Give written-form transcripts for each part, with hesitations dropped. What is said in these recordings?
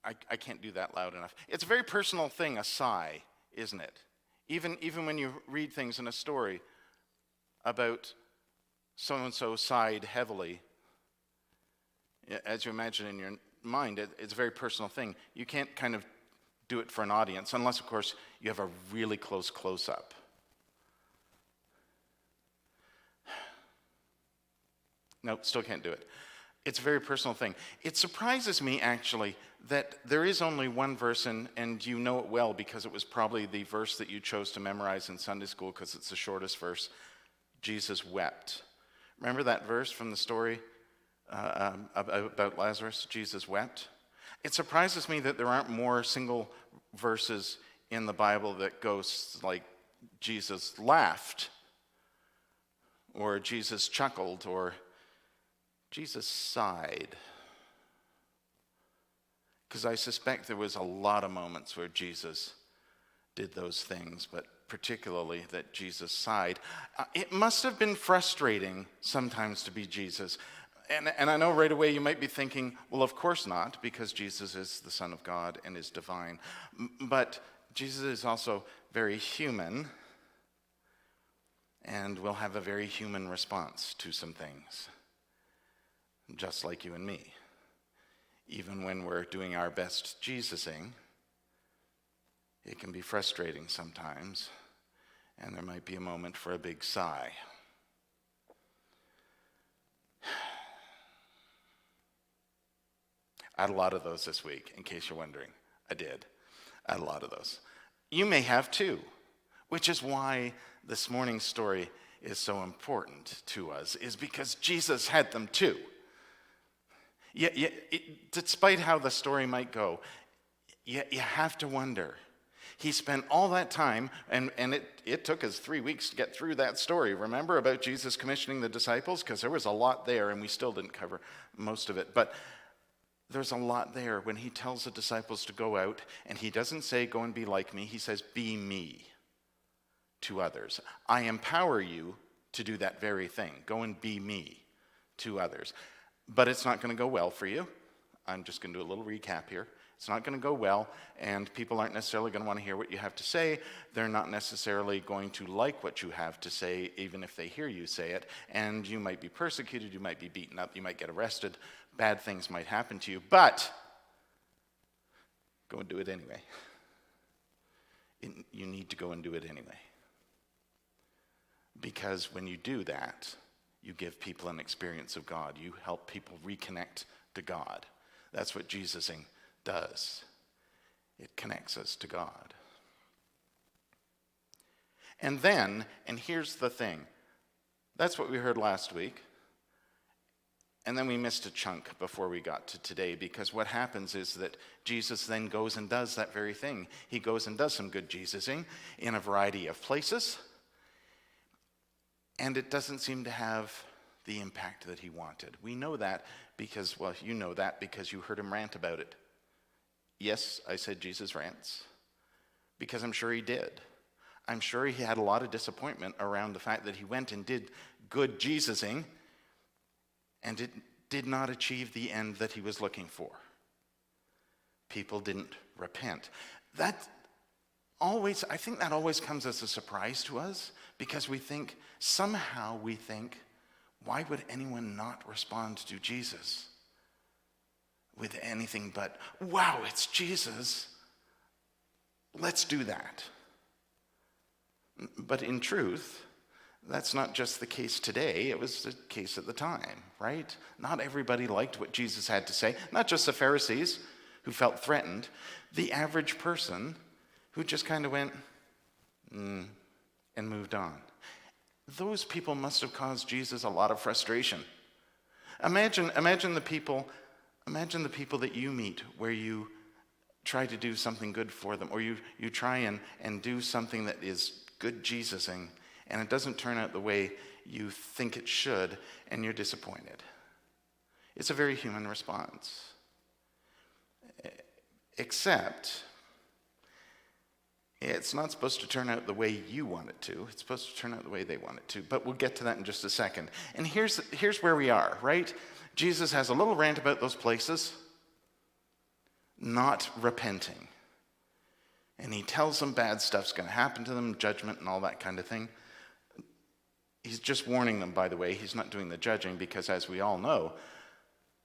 I can't do that loud enough. It's a very personal thing, a sigh, isn't it? Even when you read things in a story about so-and-so sighed heavily, as you imagine in your mind, it's a very personal thing. You can't kind of do it for an audience, unless, of course, you have a really close close-up. No, still can't do it. It's a very personal thing. It surprises me, actually, that there is only one verse, and you know it well because it was probably the verse that you chose to memorize in Sunday school because it's the shortest verse. Jesus wept. Remember that verse from the story about Lazarus? Jesus wept. It surprises me that there aren't more single verses in the Bible that goes like Jesus laughed, or Jesus chuckled, or Jesus sighed. Because I suspect there was a lot of moments where Jesus did those things, but particularly that Jesus sighed. It must have been frustrating sometimes to be Jesus. And I know right away you might be thinking, well, of course not, because Jesus is the Son of God and is divine. But Jesus is also very human, and will have a very human response to some things, just like you and me. Even when we're doing our best Jesusing, it can be frustrating sometimes, and there might be a moment for a big sigh. I had a lot of those this week, in case you're wondering. I did. I had a lot of those. You may have too, which is why this morning's story is so important to us, is because Jesus had them too. Despite how the story might go, you have to wonder. He spent all that time, and it took us 3 weeks to get through that story. Remember about Jesus commissioning the disciples? Because there was a lot there, and we still didn't cover most of it. But there's a lot there when he tells the disciples to go out, and he doesn't say, go and be like me. He says, be me to others. I empower you to do that very thing. Go and be me to others. But it's not going to go well for you. I'm just going to do a little recap here. It's not going to go well, and people aren't necessarily going to want to hear what you have to say. They're not necessarily going to like what you have to say, even if they hear you say it. And you might be persecuted, you might be beaten up, you might get arrested. Bad things might happen to you, but go and do it anyway. You need to go and do it anyway. Because when you do that, you give people an experience of God. You help people reconnect to God. That's what Jesusing does. It connects us to God. And then, and here's the thing, that's what we heard last week. And then we missed a chunk before we got to today, because what happens is that Jesus then goes and does that very thing. He goes and does some good Jesusing in a variety of places, and it doesn't seem to have the impact that he wanted. We know that because, well, you know that because you heard him rant about it. Yes, I said Jesus rants, because I'm sure he did. I'm sure he had a lot of disappointment around the fact that he went and did good Jesusing, and it did not achieve the end that he was looking for. People didn't repent. I think that always comes as a surprise to us, because somehow we think, why would anyone not respond to Jesus with anything but, wow, it's Jesus, let's do that. But in truth, that's not just the case today, it was the case at the time, right? Not everybody liked what Jesus had to say, not just the Pharisees who felt threatened, the average person who just kind of went, and moved on. Those people must have caused Jesus a lot of frustration. Imagine the people that you meet where you try to do something good for them, or you try and do something that is good Jesusing, and it doesn't turn out the way you think it should, and you're disappointed. It's a very human response. Except, it's not supposed to turn out the way you want it to. It's supposed to turn out the way they want it to. But we'll get to that in just a second. And here's where we are, right? Jesus has a little rant about those places. not repenting. And he tells them bad stuff's going to happen to them, judgment and all that kind of thing. He's just warning them, by the way. He's not doing the judging because, as we all know,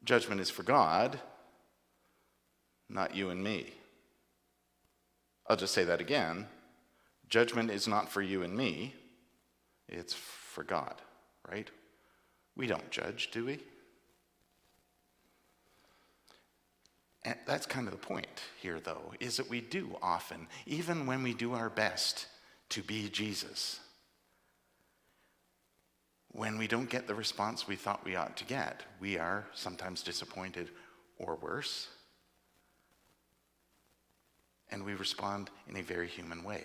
judgment is for God, not you and me. I'll just say that again. Judgment is not for you and me. It's for God, right? We don't judge, do we? And that's kind of the point here, though, is that we do often, even when we do our best to be Jesus, when we don't get the response we thought we ought to get, we are sometimes disappointed or worse, and we respond in a very human way.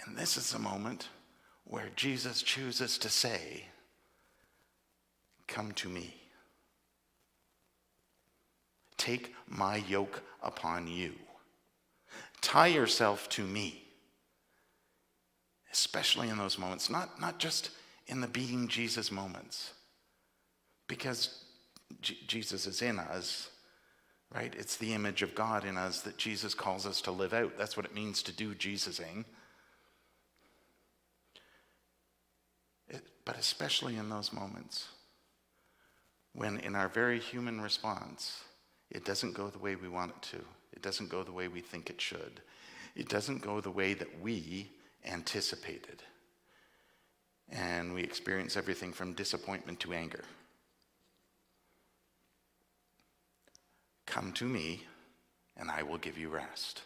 And this is the moment where Jesus chooses to say, "Come to me. Take my yoke upon you. Tie yourself to me." Especially in those moments, not just in the being Jesus moments, because Jesus is in us, right? It's the image of God in us that Jesus calls us to live out. That's what it means to do Jesusing. But especially in those moments when in our very human response, it doesn't go the way we want it to. It doesn't go the way we think it should. It doesn't go the way that we anticipated. And we experience everything from disappointment to anger. Come to me, and I will give you rest.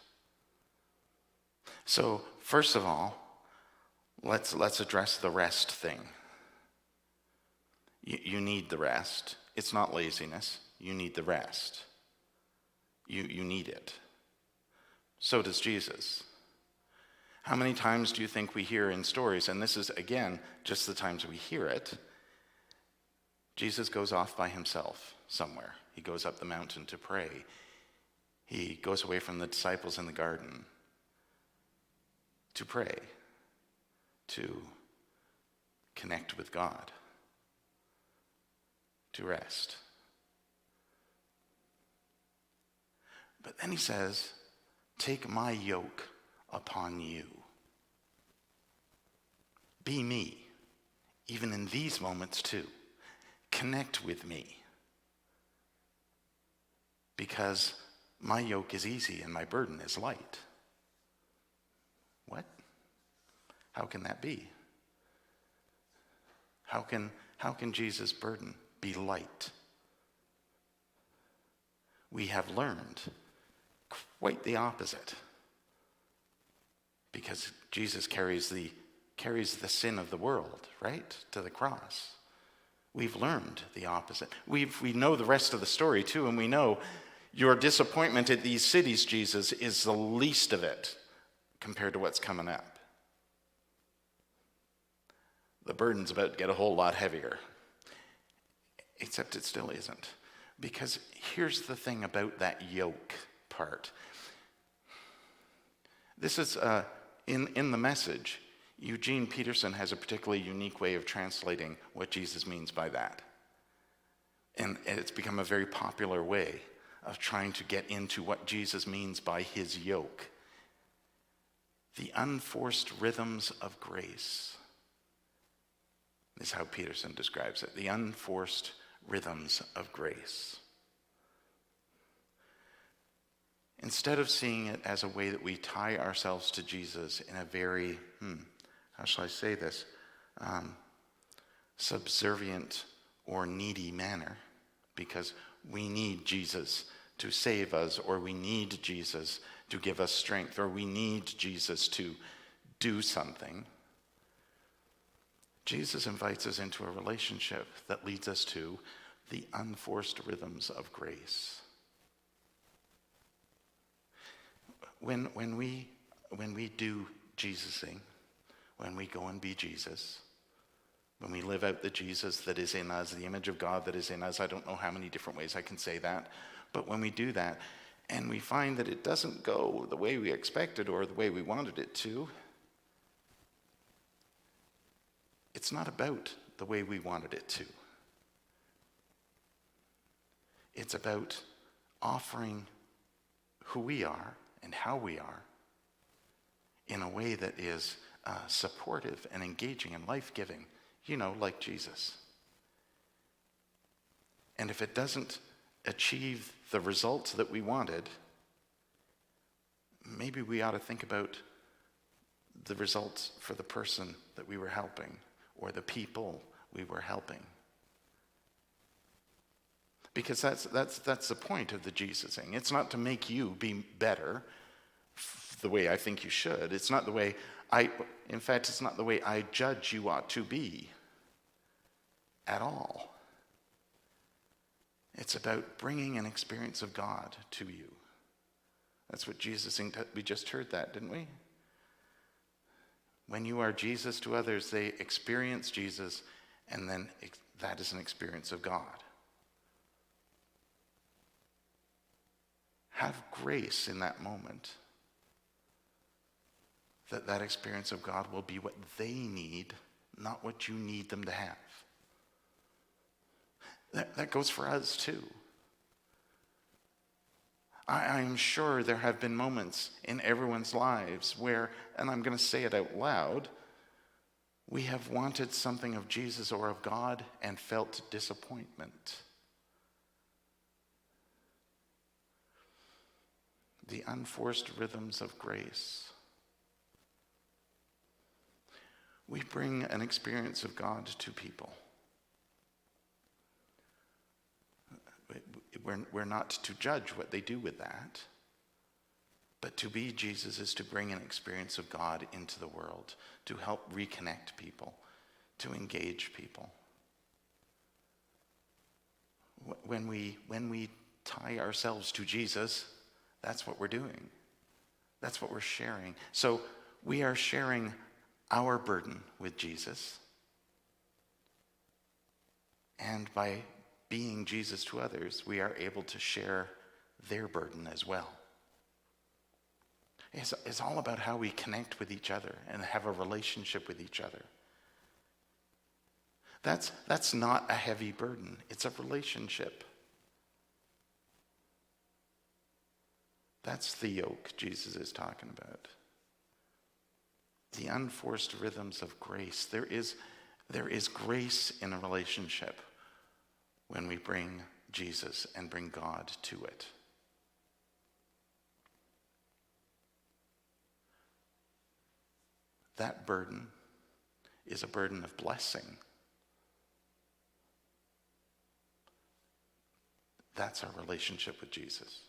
So, first of all, let's address the rest thing. You need the rest. It's not laziness. You need the rest. You need it. So does Jesus. How many times do you think we hear in stories, and this is, again, just the times we hear it, Jesus goes off by himself somewhere. He goes up the mountain to pray. He goes away from the disciples in the garden to pray, to connect with God, to rest. But then he says, "Take my yoke upon you." Be me, even in these moments too. Connect with me. Because my yoke is easy and my burden is light. What? How can that be? How can Jesus' burden be light? We have learned quite the opposite. Because Jesus carries the sin of the world, right, to the cross. We've learned the opposite. We know the rest of the story too, and we know your disappointment at these cities, Jesus, is the least of it compared to what's coming up. The burden's about to get a whole lot heavier. Except it still isn't. Because here's the thing about that yoke part. This is, in the Message, Eugene Peterson has a particularly unique way of translating what Jesus means by that. And it's become a very popular way of trying to get into what Jesus means by his yoke. The unforced rhythms of grace is how Peterson describes it. The unforced rhythms of grace. Instead of seeing it as a way that we tie ourselves to Jesus in a very, how shall I say this, subservient or needy manner, because we need Jesus to save us, or we need Jesus to give us strength, or we need Jesus to do something. Jesus invites us into a relationship that leads us to the unforced rhythms of grace. When we do Jesusing, when we go and be Jesus, when we live out the Jesus that is in us, the image of God that is in us, I don't know how many different ways I can say that, but when we do that, and we find that it doesn't go the way we expected or the way we wanted it to, it's not about the way we wanted it to. It's about offering who we are and how we are in a way that is supportive and engaging and life-giving, like Jesus. And if it doesn't achieve the results that we wanted, maybe we ought to think about the results for the person that we were helping or the people we were helping. Because that's the point of the Jesus thing. It's not to make you be better the way I think you should. It's not the way it's not the way I judge you ought to be at all. It's about bringing an experience of God to you. That's what Jesus, we just heard that, didn't we? When you are Jesus to others, they experience Jesus, and then that is an experience of God. Have grace in that moment that experience of God will be what they need, not what you need them to have. That goes for us too. I am sure there have been moments in everyone's lives where, and I'm going to say it out loud, we have wanted something of Jesus or of God and felt disappointment. The unforced rhythms of grace. We bring an experience of God to people. We're not to judge what they do with that, but to be Jesus is to bring an experience of God into the world, to help reconnect people, to engage people. When we tie ourselves to Jesus, that's what we're doing. That's what we're sharing. So we are sharing our burden with Jesus. And by being Jesus to others, we are able to share their burden as well. It's all about how we connect with each other and have a relationship with each other. That's not a heavy burden. It's a relationship. That's the yoke Jesus is talking about. The unforced rhythms of grace. There is grace in a relationship when we bring Jesus and bring God to it. That burden is a burden of blessing. That's our relationship with Jesus.